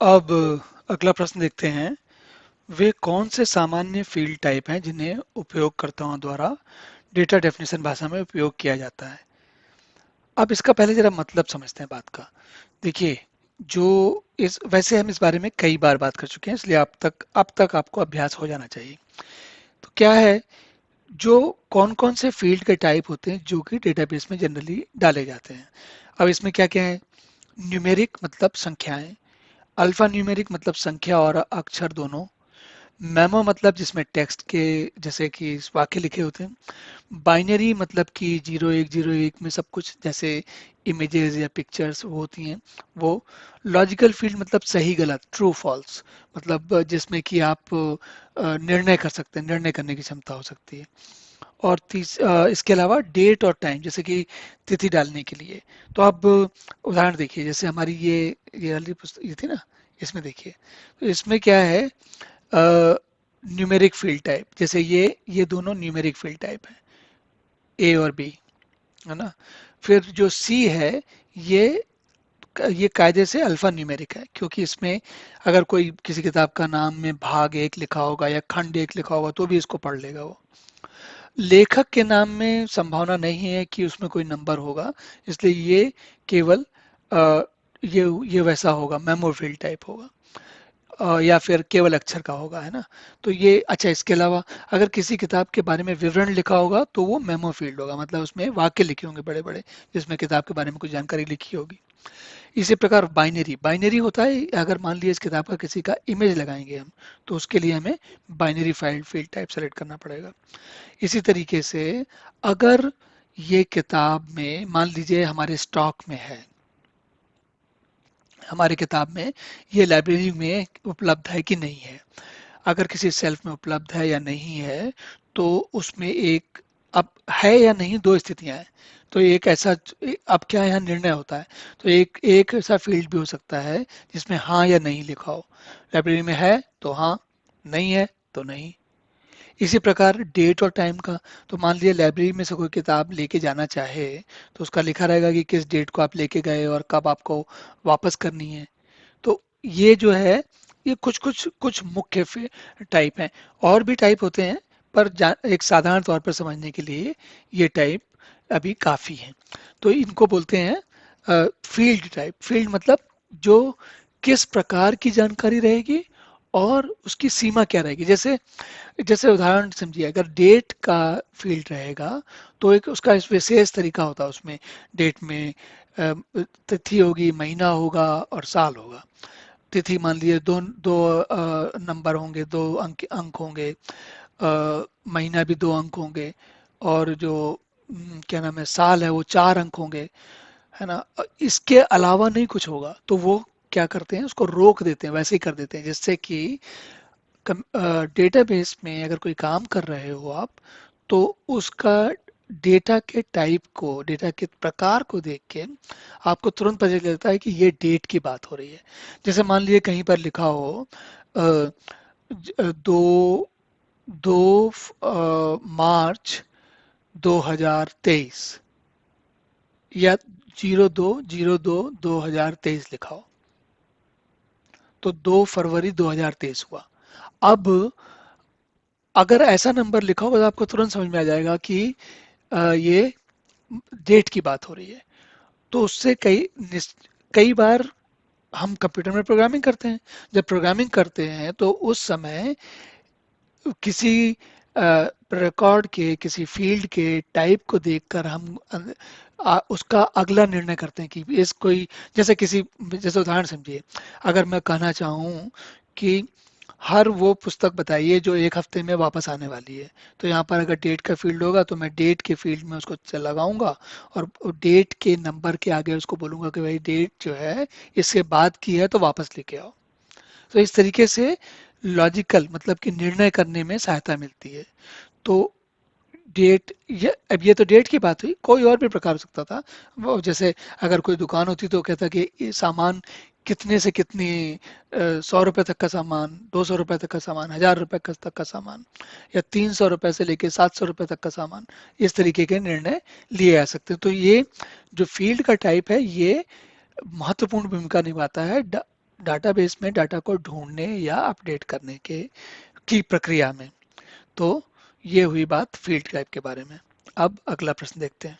अब अगला प्रश्न देखते हैं। वे कौन से सामान्य फील्ड टाइप हैं जिन्हें उपयोगकर्ताओं द्वारा डेटा डेफिनेशन भाषा में उपयोग किया जाता है? अब इसका पहले जरा मतलब समझते हैं बात का। देखिए, जो इस वैसे हम इस बारे में कई बार बात कर चुके हैं, इसलिए अब तक आपको अभ्यास हो जाना चाहिए। तो क्या है, जो कौन कौन से फील्ड के टाइप होते हैं जो कि डेटाबेस में जनरली डाले जाते हैं। अब इसमें क्या क्या है? न्यूमेरिक मतलब संख्याएं, अल्फा न्यूमेरिक मतलब संख्या और अक्षर दोनों, मेमो मतलब जिसमें टेक्स्ट के जैसे कि वाक्य लिखे होते हैं, बाइनरी मतलब कि 0101 में सब कुछ जैसे इमेजेस या पिक्चर्स वो होती हैं वो, लॉजिकल फील्ड मतलब सही गलत ट्रू फॉल्स, मतलब जिसमें कि आप निर्णय कर सकते हैं, निर्णय करने की क्षमता हो सकती है। और इसके अलावा डेट और टाइम जैसे कि तिथि डालने के लिए। तो अब उदाहरण देखिए, जैसे हमारी ये वाली पुस्तक ये थी ना, इसमें देखिए, तो इसमें क्या है, न्यूमेरिक फील्ड टाइप, जैसे ये दोनों न्यूमेरिक फील्ड टाइप है, ए और बी, है ना। फिर जो सी है, ये ये कायदे से अल्फा न्यूमेरिक है, क्योंकि इसमें अगर कोई किसी किताब का नाम में भाग एक लिखा होगा या खंड एक लिखा होगा तो भी इसको पढ़ लेगा वो। लेखक के नाम में संभावना नहीं है कि उसमें कोई नंबर होगा, इसलिए ये केवल अ, ये वैसा होगा, मेमो फील्ड टाइप होगा। या फिर केवल अक्षर का होगा, है ना। तो ये अच्छा, इसके अलावा अगर किसी किताब के बारे में विवरण लिखा होगा तो वो मेमो फील्ड होगा, मतलब उसमें वाक्य लिखे होंगे बड़े बड़े जिसमें किताब के बारे में कुछ जानकारी लिखी होगी। इसी प्रकार बाइनरी बाइनरी होता है, अगर मान लीजिए इस किताब का किसी का इमेज लगाएंगे हम, तो उसके लिए हमें binary file field type select करना पड़ेगा। इसी तरीके से अगर ये किताब में मान लीजिए हमारे स्टॉक में है, हमारे किताब में ये लाइब्रेरी में उपलब्ध है कि नहीं है, अगर किसी सेल्फ में उपलब्ध है या नहीं है, तो उसमें एक, अब है या नहीं दो स्थितियां हैं। तो एक ऐसा, अब क्या यहाँ निर्णय होता है, तो एक एक ऐसा फील्ड भी हो सकता है जिसमें हाँ या नहीं लिखा हो। लाइब्रेरी में है तो हाँ, नहीं है तो नहीं। इसी प्रकार डेट और टाइम का, तो मान लीजिए लाइब्रेरी में से कोई किताब लेके जाना चाहे, तो उसका लिखा रहेगा कि किस डेट को आप लेके गए और कब आपको वापस करनी है। तो ये जो है, ये कुछ कुछ कुछ मुख्य टाइप हैं। और भी टाइप होते हैं, पर एक साधारण तौर पर समझने के लिए ये टाइप अभी काफी हैं। तो इनको बोलते हैं फील्ड टाइप। फील्ड मतलब जो किस प्रकार की जानकारी रहेगी और उसकी सीमा क्या रहेगी। जैसे जैसे उदाहरण समझिए, अगर डेट का फील्ड रहेगा तो एक उसका इस विशेष तरीका होता है उसमें। डेट में अ, तिथि होगी, महीना होगा और साल होगा। तिथि मान लीजिए दो दो नंबर होंगे, दो अंक अंक होंगे, महीना भी दो अंक होंगे, और जो क्या नाम है, साल है, वो चार अंक होंगे, है ना। इसके अलावा नहीं कुछ होगा तो वो क्या करते हैं, उसको रोक देते हैं, वैसे ही कर देते हैं, जिससे कि डेटाबेस में अगर कोई काम कर रहे हो आप, तो उसका डेटा के टाइप को, डेटा के प्रकार को देख के आपको तुरंत पता चल जाता है कि ये डेट की बात हो रही है। जैसे मान लीजिए कहीं पर लिखा हो दो दो मार्च 2023, या 02/02/2023 लिखा हो, तो 2 फरवरी 2023 हुआ। अब अगर ऐसा नंबर लिखा होगा तो आपको तुरंत समझ में आ जाएगा कि ये डेट की बात हो रही है। तो उससे कई बार हम कंप्यूटर में प्रोग्रामिंग करते हैं। जब प्रोग्रामिंग करते हैं तो उस समय किसी रिकॉर्ड के, किसी फील्ड के टाइप को देखकर हम उसका अगला निर्णय करते हैं कि इस कोई, जैसे किसी, जैसे उदाहरण समझिए, अगर मैं कहना चाहूँ कि हर वो पुस्तक बताइए जो एक हफ्ते में वापस आने वाली है, तो यहाँ पर अगर डेट का फील्ड होगा तो मैं डेट के फील्ड में उसको लगाऊंगा, और डेट के नंबर के आगे उसको बोलूंगा कि भाई डेट जो है इसके बाद की है तो वापस लेके आओ। तो इस तरीके से लॉजिकल मतलब कि निर्णय करने में सहायता मिलती है। तो डेट, अब ये तो डेट की बात हुई, कोई और भी प्रकार हो सकता था। वो जैसे अगर कोई दुकान होती तो कहता कि ये सामान कितने से कितनी, 100 रुपए तक का सामान, 200 रुपए तक का सामान, 1000 रुपए तक का सामान, या 300 रुपए से लेके 700 रुपए तक का सामान। इस तरीके के निर्णय लिए जा सकते हैं। तो ये जो फील्ड का टाइप है, ये महत्वपूर्ण भूमिका निभाता है डाटाबेस में डाटा को ढूंढने या अपडेट करने के की प्रक्रिया में। तो ये हुई बात फील्ड टाइप के बारे में। अब अगला प्रश्न देखते हैं।